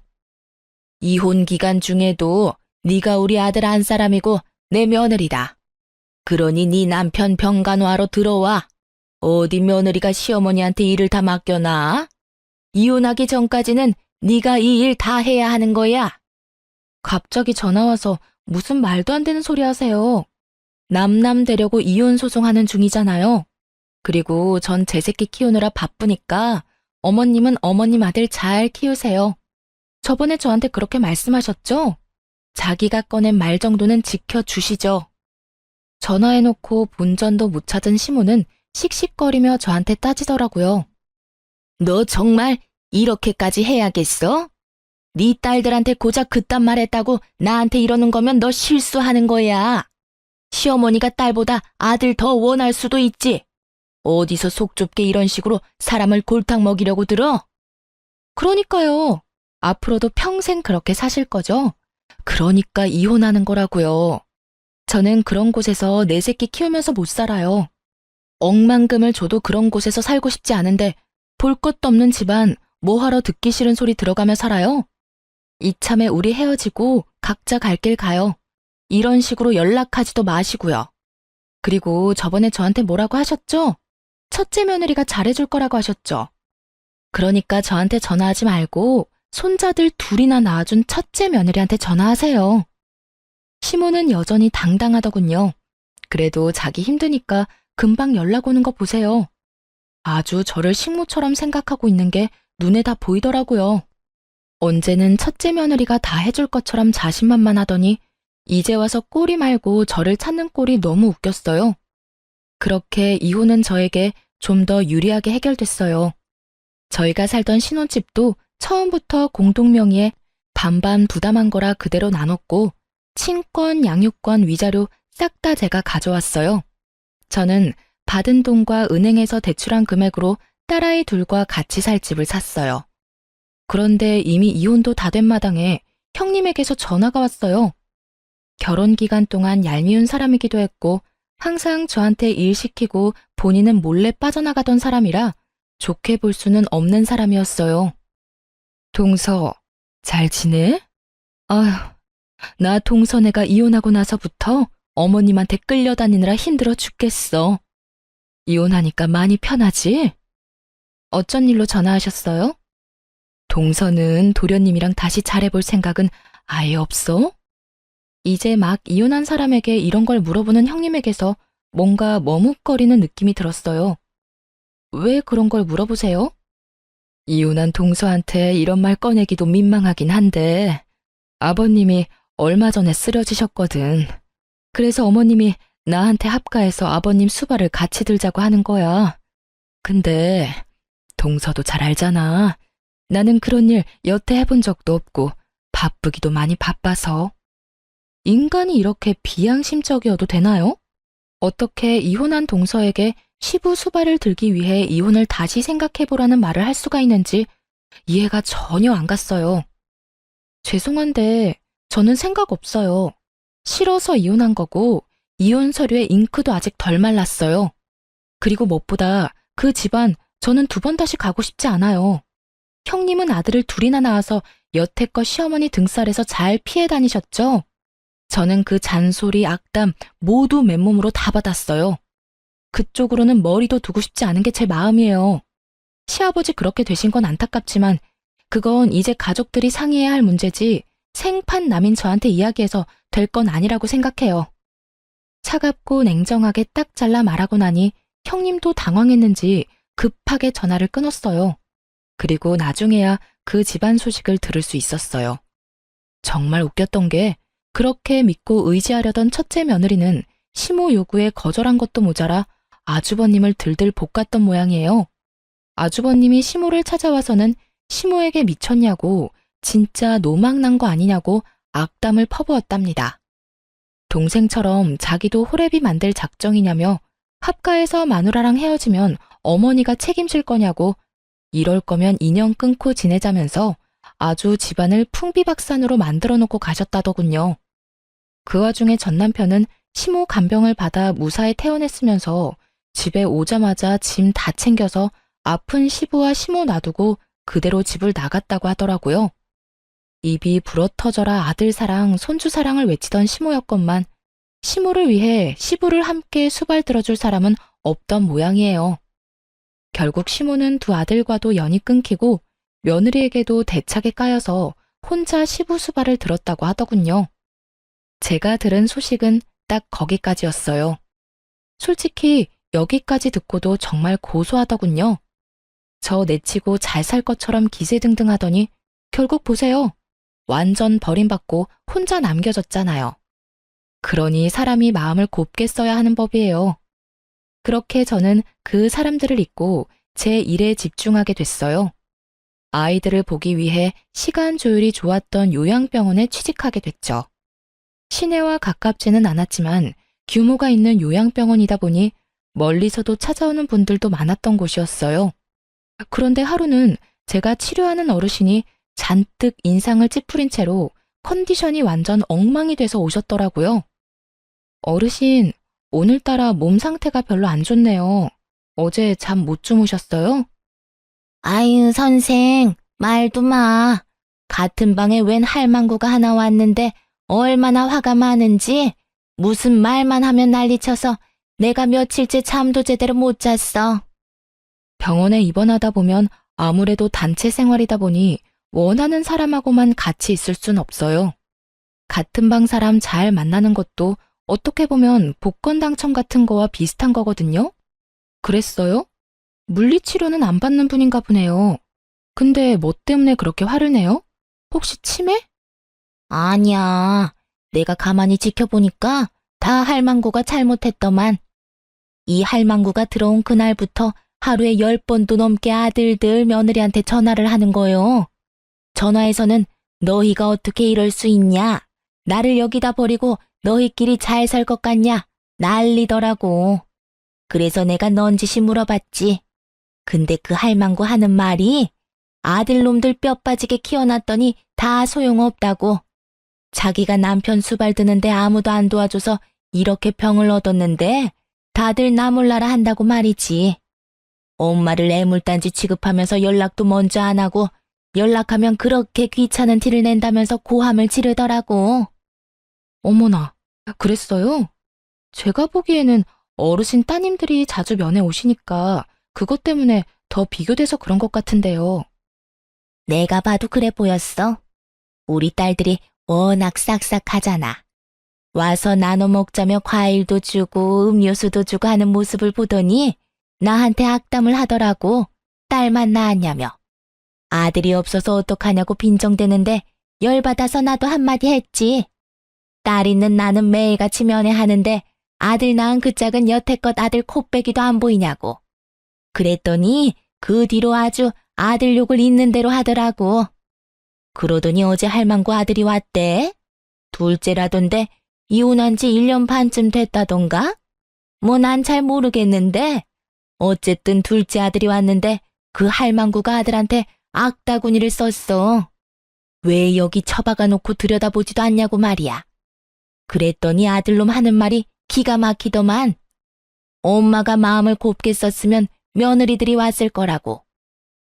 이혼 기간 중에도 네가 우리 아들 안 사람이고 내 며느리다. 그러니 네 남편 병간호하러 들어와. 어디 며느리가 시어머니한테 일을 다 맡겨놔? 이혼하기 전까지는 네가 이 일 다 해야 하는 거야. 갑자기 전화 와서 무슨 말도 안 되는 소리 하세요. 남남 되려고 이혼 소송하는 중이잖아요. 그리고 전 제 새끼 키우느라 바쁘니까 어머님은 어머님 아들 잘 키우세요. 저번에 저한테 그렇게 말씀하셨죠? 자기가 꺼낸 말 정도는 지켜주시죠. 전화해놓고 본전도 못 찾은 시모는 씩씩거리며 저한테 따지더라고요. 너 정말 이렇게까지 해야겠어? 네 딸들한테 고작 그딴 말 했다고 나한테 이러는 거면 너 실수하는 거야. 시어머니가 딸보다 아들 더 원할 수도 있지. 어디서 속 좁게 이런 식으로 사람을 골탕 먹이려고 들어? 그러니까요. 앞으로도 평생 그렇게 사실 거죠? 그러니까 이혼하는 거라고요. 저는 그런 곳에서 내 새끼 키우면서 못 살아요. 억만금을 줘도 그런 곳에서 살고 싶지 않은데 볼 것도 없는 집안 뭐하러 듣기 싫은 소리 들어가며 살아요? 이참에 우리 헤어지고 각자 갈 길 가요. 이런 식으로 연락하지도 마시고요. 그리고 저번에 저한테 뭐라고 하셨죠? 첫째 며느리가 잘해줄 거라고 하셨죠? 그러니까 저한테 전화하지 말고 손자들 둘이나 낳아준 첫째 며느리한테 전화하세요. 시모는 여전히 당당하더군요. 그래도 자기 힘드니까 금방 연락 오는 거 보세요. 아주 저를 식모처럼 생각하고 있는 게 눈에 다 보이더라고요. 언제는 첫째 며느리가 다 해줄 것처럼 자신만만하더니 이제 와서 꼬리 말고 저를 찾는 꼴이 너무 웃겼어요. 그렇게 이혼은 저에게 좀 더 유리하게 해결됐어요. 저희가 살던 신혼집도 처음부터 공동명의에 반반 부담한 거라 그대로 나눴고 친권, 양육권, 위자료 싹 다 제가 가져왔어요. 저는 받은 돈과 은행에서 대출한 금액으로 딸아이 둘과 같이 살 집을 샀어요. 그런데 이미 이혼도 다 된 마당에 형님에게서 전화가 왔어요. 결혼 기간 동안 얄미운 사람이기도 했고 항상 저한테 일 시키고 본인은 몰래 빠져나가던 사람이라 좋게 볼 수는 없는 사람이었어요. 동서, 잘 지내? 아휴, 나 동서네가 이혼하고 나서부터 어머님한테 끌려다니느라 힘들어 죽겠어. 이혼하니까 많이 편하지? 어쩐 일로 전화하셨어요? 동서는 도련님이랑 다시 잘해볼 생각은 아예 없어? 이제 막 이혼한 사람에게 이런 걸 물어보는 형님에게서 뭔가 머뭇거리는 느낌이 들었어요. 왜 그런 걸 물어보세요? 이혼한 동서한테 이런 말 꺼내기도 민망하긴 한데 아버님이 얼마 전에 쓰러지셨거든. 그래서 어머님이 나한테 합가해서 아버님 수발을 같이 들자고 하는 거야. 근데 동서도 잘 알잖아. 나는 그런 일 여태 해본 적도 없고 바쁘기도 많이 바빠서. 인간이 이렇게 비양심적이어도 되나요? 어떻게 이혼한 동서에게 시부 수발을 들기 위해 이혼을 다시 생각해보라는 말을 할 수가 있는지 이해가 전혀 안 갔어요. 죄송한데 저는 생각 없어요. 싫어서 이혼한 거고 이혼 서류에 잉크도 아직 덜 말랐어요. 그리고 무엇보다 그 집안 저는 두 번 다시 가고 싶지 않아요. 형님은 아들을 둘이나 낳아서 여태껏 시어머니 등살에서 잘 피해 다니셨죠? 저는 그 잔소리, 악담 모두 맨몸으로 다 받았어요. 그쪽으로는 머리도 두고 싶지 않은 게 제 마음이에요. 시아버지 그렇게 되신 건 안타깝지만 그건 이제 가족들이 상의해야 할 문제지 생판 남인 저한테 이야기해서 될 건 아니라고 생각해요. 차갑고 냉정하게 딱 잘라 말하고 나니 형님도 당황했는지 급하게 전화를 끊었어요. 그리고 나중에야 그 집안 소식을 들을 수 있었어요. 정말 웃겼던 게 그렇게 믿고 의지하려던 첫째 며느리는 시모 요구에 거절한 것도 모자라 아주버님을 들들 볶았던 모양이에요. 아주버님이 시모를 찾아와서는 시모에게 미쳤냐고 진짜 노망난 거 아니냐고 악담을 퍼부었답니다. 동생처럼 자기도 호래비 만들 작정이냐며 합가해서 마누라랑 헤어지면 어머니가 책임질 거냐고 이럴 거면 인연 끊고 지내자면서 아주 집안을 풍비박산으로 만들어 놓고 가셨다더군요. 그 와중에 전 남편은 심호 간병을 받아 무사히 퇴원했으면서 집에 오자마자 짐 다 챙겨서 아픈 시부와 심호 놔두고 그대로 집을 나갔다고 하더라고요. 입이 불어터져라 아들 사랑, 손주 사랑을 외치던 심호였건만 심호를 위해 시부를 함께 수발 들어줄 사람은 없던 모양이에요. 결국 심호는 두 아들과도 연이 끊기고 며느리에게도 대차게 까여서 혼자 시부 수발을 들었다고 하더군요. 제가 들은 소식은 딱 거기까지였어요. 솔직히 여기까지 듣고도 정말 고소하더군요. 저 내치고 잘 살 것처럼 기세등등하더니 결국 보세요. 완전 버림받고 혼자 남겨졌잖아요. 그러니 사람이 마음을 곱게 써야 하는 법이에요. 그렇게 저는 그 사람들을 잊고 제 일에 집중하게 됐어요. 아이들을 보기 위해 시간 조율이 좋았던 요양병원에 취직하게 됐죠. 시내와 가깝지는 않았지만 규모가 있는 요양병원이다 보니 멀리서도 찾아오는 분들도 많았던 곳이었어요. 그런데 하루는 제가 치료하는 어르신이 잔뜩 인상을 찌푸린 채로 컨디션이 완전 엉망이 돼서 오셨더라고요. 어르신, 오늘따라 몸 상태가 별로 안 좋네요. 어제 잠 못 주무셨어요? 아유, 선생, 말도 마. 같은 방에 웬 할망구가 하나 왔는데 얼마나 화가 많은지 무슨 말만 하면 난리쳐서 내가 며칠째 잠도 제대로 못 잤어. 병원에 입원하다 보면 아무래도 단체 생활이다 보니 원하는 사람하고만 같이 있을 순 없어요. 같은 방 사람 잘 만나는 것도 어떻게 보면 복권 당첨 같은 거와 비슷한 거거든요? 그랬어요? 물리치료는 안 받는 분인가 보네요. 근데 뭐 때문에 그렇게 화를 내요? 혹시 치매? 아니야. 내가 가만히 지켜보니까 다 할망구가 잘못했더만. 이 할망구가 들어온 그날부터 하루에 10번도 넘게 아들들 며느리한테 전화를 하는 거요. 전화에서는 너희가 어떻게 이럴 수 있냐? 나를 여기다 버리고 너희끼리 잘 살 것 같냐? 난리더라고. 그래서 내가 넌지시 물어봤지. 근데 그 할망구 하는 말이 아들놈들 뼈 빠지게 키워놨더니 다 소용없다고. 자기가 남편 수발 드는데 아무도 안 도와줘서 이렇게 병을 얻었는데 다들 나 몰라라 한다고 말이지. 엄마를 애물단지 취급하면서 연락도 먼저 안 하고 연락하면 그렇게 귀찮은 티를 낸다면서 고함을 지르더라고. 어머나, 그랬어요? 제가 보기에는 어르신 따님들이 자주 면회 오시니까 그것 때문에 더 비교돼서 그런 것 같은데요. 내가 봐도 그래 보였어. 우리 딸들이 워낙 싹싹하잖아. 와서 나눠 먹자며 과일도 주고 음료수도 주고 하는 모습을 보더니 나한테 악담을 하더라고. 딸만 낳았냐며. 아들이 없어서 어떡하냐고 빈정대는데 열받아서 나도 한마디 했지. 딸 있는 나는 매일같이 면회하는데 아들 낳은 그 짝은 여태껏 아들 코빼기도 안 보이냐고. 그랬더니 그 뒤로 아주 아들 욕을 있는 대로 하더라고. 그러더니 어제 할망구 아들이 왔대. 둘째라던데 이혼한 지 1년 반쯤 됐다던가? 뭐 난 잘 모르겠는데 어쨌든 둘째 아들이 왔는데 그 할망구가 아들한테 악다구니를 썼어. 왜 여기 처박아 놓고 들여다보지도 않냐고 말이야. 그랬더니 아들놈 하는 말이 기가 막히더만. 엄마가 마음을 곱게 썼으면 며느리들이 왔을 거라고.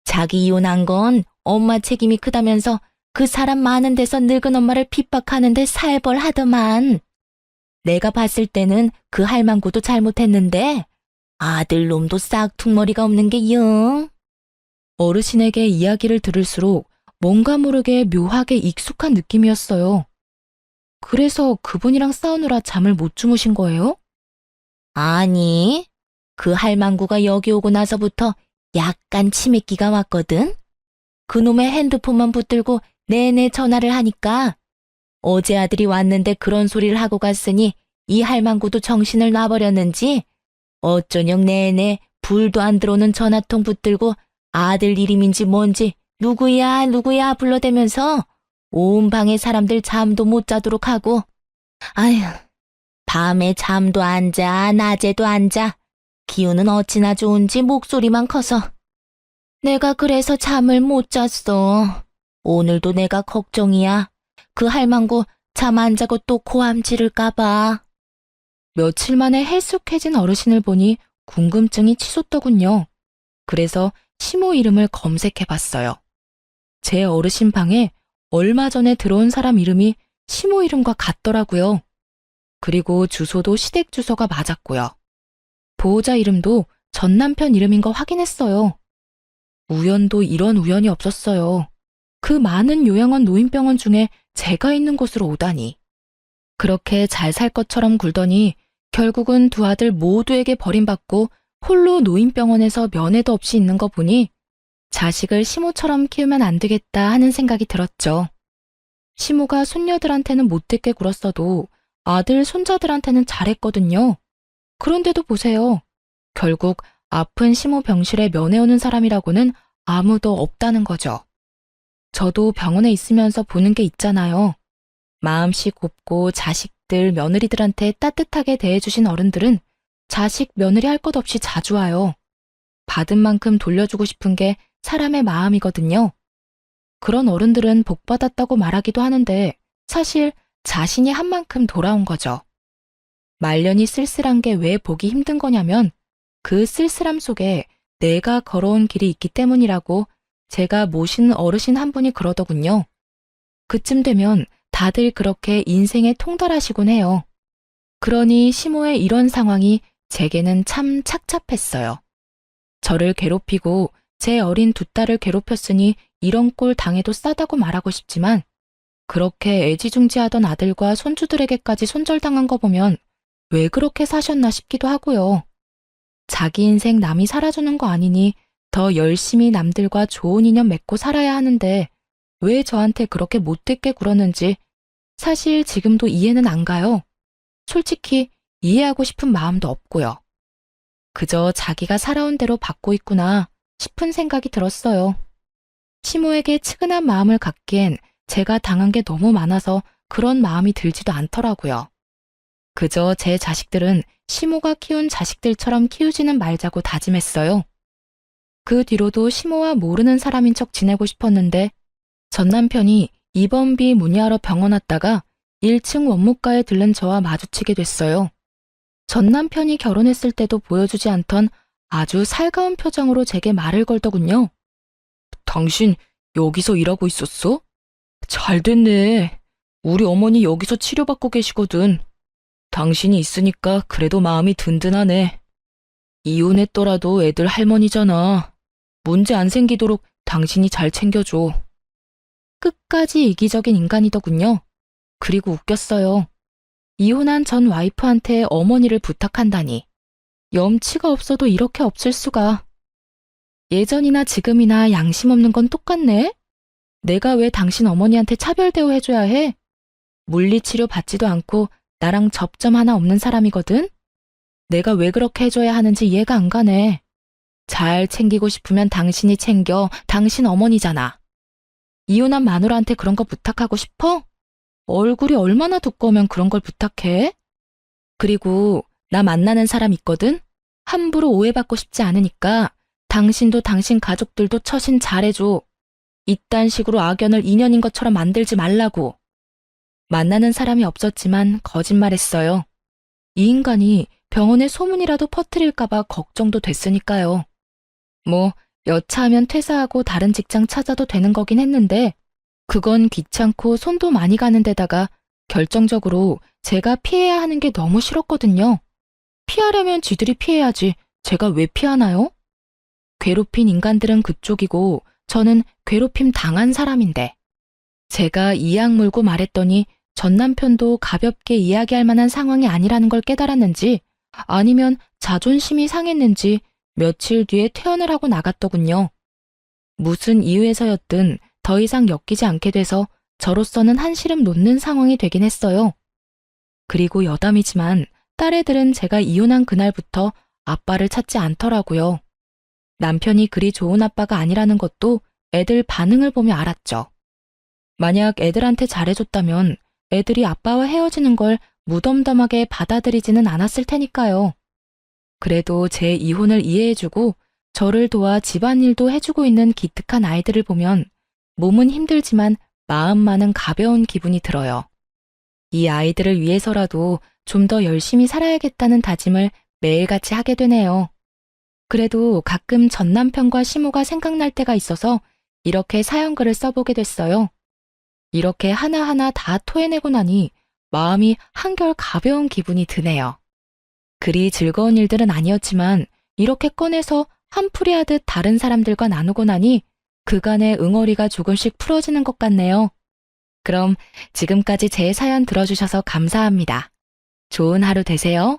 자기 이혼한 건 엄마 책임이 크다면서 그 사람 많은 데서 늙은 엄마를 핍박하는데 살벌하더만. 내가 봤을 때는 그 할망구도 잘못했는데 아들놈도 싹퉁머리가 없는 게 영. 어르신에게 이야기를 들을수록 뭔가 모르게 묘하게 익숙한 느낌이었어요. 그래서 그분이랑 싸우느라 잠을 못 주무신 거예요? 아니, 그 할망구가 여기 오고 나서부터 약간 치매기가 왔거든? 그놈의 핸드폰만 붙들고 내내 전화를 하니까 어제 아들이 왔는데 그런 소리를 하고 갔으니 이 할망구도 정신을 놔버렸는지 어쩌녁 내내 불도 안 들어오는 전화통 붙들고 아들 이름인지 뭔지 누구야 누구야 불러대면서 온 방에 사람들 잠도 못 자도록 하고. 아휴, 밤에 잠도 안 자, 낮에도 안 자. 기운은 어찌나 좋은지 목소리만 커서. 내가 그래서 잠을 못 잤어. 오늘도 내가 걱정이야. 그 할망구 잠 안 자고 또 고함 지를까 봐. 며칠 만에 헬쑥해진 어르신을 보니 궁금증이 치솟더군요. 그래서 시모 이름을 검색해봤어요. 제 어르신 방에 얼마 전에 들어온 사람 이름이 시모 이름과 같더라고요. 그리고 주소도 시댁 주소가 맞았고요. 보호자 이름도 전 남편 이름인 거 확인했어요. 우연도 이런 우연이 없었어요. 그 많은 요양원 노인병원 중에 제가 있는 곳으로 오다니. 그렇게 잘 살 것처럼 굴더니 결국은 두 아들 모두에게 버림받고 홀로 노인병원에서 면회도 없이 있는 거 보니 자식을 시모처럼 키우면 안 되겠다 하는 생각이 들었죠. 시모가 손녀들한테는 못되게 굴었어도 아들, 손자들한테는 잘했거든요. 그런데도 보세요. 결국 아픈 시모 병실에 면회 오는 사람이라고는 아무도 없다는 거죠. 저도 병원에 있으면서 보는 게 있잖아요. 마음씨 곱고 자식들, 며느리들한테 따뜻하게 대해주신 어른들은 자식, 며느리 할 것 없이 자주 와요. 받은 만큼 돌려주고 싶은 게 사람의 마음이거든요. 그런 어른들은 복 받았다고 말하기도 하는데 사실 자신이 한 만큼 돌아온 거죠. 말년이 쓸쓸한 게 왜 보기 힘든 거냐면 그 쓸쓸함 속에 내가 걸어온 길이 있기 때문이라고 제가 모시는 어르신 한 분이 그러더군요. 그쯤 되면 다들 그렇게 인생에 통달하시곤 해요. 그러니 시모의 이런 상황이 제게는 참 착잡했어요. 저를 괴롭히고 제 어린 두 딸을 괴롭혔으니 이런 꼴 당해도 싸다고 말하고 싶지만 그렇게 애지중지하던 아들과 손주들에게까지 손절당한 거 보면 왜 그렇게 사셨나 싶기도 하고요. 자기 인생 남이 살아주는 거 아니니 더 열심히 남들과 좋은 인연 맺고 살아야 하는데 왜 저한테 그렇게 못되게 굴었는지 사실 지금도 이해는 안 가요. 솔직히 이해하고 싶은 마음도 없고요. 그저 자기가 살아온 대로 받고 있구나 싶은 생각이 들었어요. 시모에게 측은한 마음을 갖기엔 제가 당한 게 너무 많아서 그런 마음이 들지도 않더라고요. 그저 제 자식들은 시모가 키운 자식들처럼 키우지는 말자고 다짐했어요. 그 뒤로도 시모와 모르는 사람인 척 지내고 싶었는데 전 남편이 입원비 문의하러 병원 왔다가 1층 원무과에 들른 저와 마주치게 됐어요. 전 남편이 결혼했을 때도 보여주지 않던 아주 살가운 표정으로 제게 말을 걸더군요. 당신 여기서 일하고 있었어? 잘 됐네. 우리 어머니 여기서 치료받고 계시거든. 당신이 있으니까 그래도 마음이 든든하네. 이혼했더라도 애들 할머니잖아. 문제 안 생기도록 당신이 잘 챙겨줘. 끝까지 이기적인 인간이더군요. 그리고 웃겼어요. 이혼한 전 와이프한테 어머니를 부탁한다니. 염치가 없어도 이렇게 없을 수가. 예전이나 지금이나 양심 없는 건 똑같네? 내가 왜 당신 어머니한테 차별 대우해줘야 해? 물리치료 받지도 않고 나랑 접점 하나 없는 사람이거든? 내가 왜 그렇게 해줘야 하는지 이해가 안 가네. 잘 챙기고 싶으면 당신이 챙겨. 당신 어머니잖아. 이혼한 마누라한테 그런 거 부탁하고 싶어? 얼굴이 얼마나 두꺼우면 그런 걸 부탁해? 그리고 나 만나는 사람 있거든? 함부로 오해받고 싶지 않으니까 당신도 당신 가족들도 처신 잘해줘. 이딴 식으로 악연을 인연인 것처럼 만들지 말라고. 만나는 사람이 없었지만 거짓말했어요. 이 인간이 병원에 소문이라도 퍼뜨릴까봐 걱정도 됐으니까요. 뭐 여차하면 퇴사하고 다른 직장 찾아도 되는 거긴 했는데 그건 귀찮고 손도 많이 가는 데다가 결정적으로 제가 피해야 하는 게 너무 싫었거든요. 피하려면 지들이 피해야지 제가 왜 피하나요? 괴롭힌 인간들은 그쪽이고 저는 괴롭힘 당한 사람인데 제가 이악 물고 말했더니 전 남편도 가볍게 이야기할 만한 상황이 아니라는 걸 깨달았는지 아니면 자존심이 상했는지 며칠 뒤에 퇴원을 하고 나갔더군요. 무슨 이유에서였든 더 이상 엮이지 않게 돼서 저로서는 한시름 놓는 상황이 되긴 했어요. 그리고 여담이지만 딸애들은 제가 이혼한 그날부터 아빠를 찾지 않더라고요. 남편이 그리 좋은 아빠가 아니라는 것도 애들 반응을 보며 알았죠. 만약 애들한테 잘해줬다면 애들이 아빠와 헤어지는 걸 무덤덤하게 받아들이지는 않았을 테니까요. 그래도 제 이혼을 이해해주고 저를 도와 집안일도 해주고 있는 기특한 아이들을 보면 몸은 힘들지만 마음만은 가벼운 기분이 들어요. 이 아이들을 위해서라도 좀 더 열심히 살아야겠다는 다짐을 매일같이 하게 되네요. 그래도 가끔 전 남편과 시모가 생각날 때가 있어서 이렇게 사연글을 써보게 됐어요. 이렇게 하나하나 다 토해내고 나니 마음이 한결 가벼운 기분이 드네요. 그리 즐거운 일들은 아니었지만 이렇게 꺼내서 한풀이 하듯 다른 사람들과 나누고 나니 그간의 응어리가 조금씩 풀어지는 것 같네요. 그럼 지금까지 제 사연 들어주셔서 감사합니다. 좋은 하루 되세요.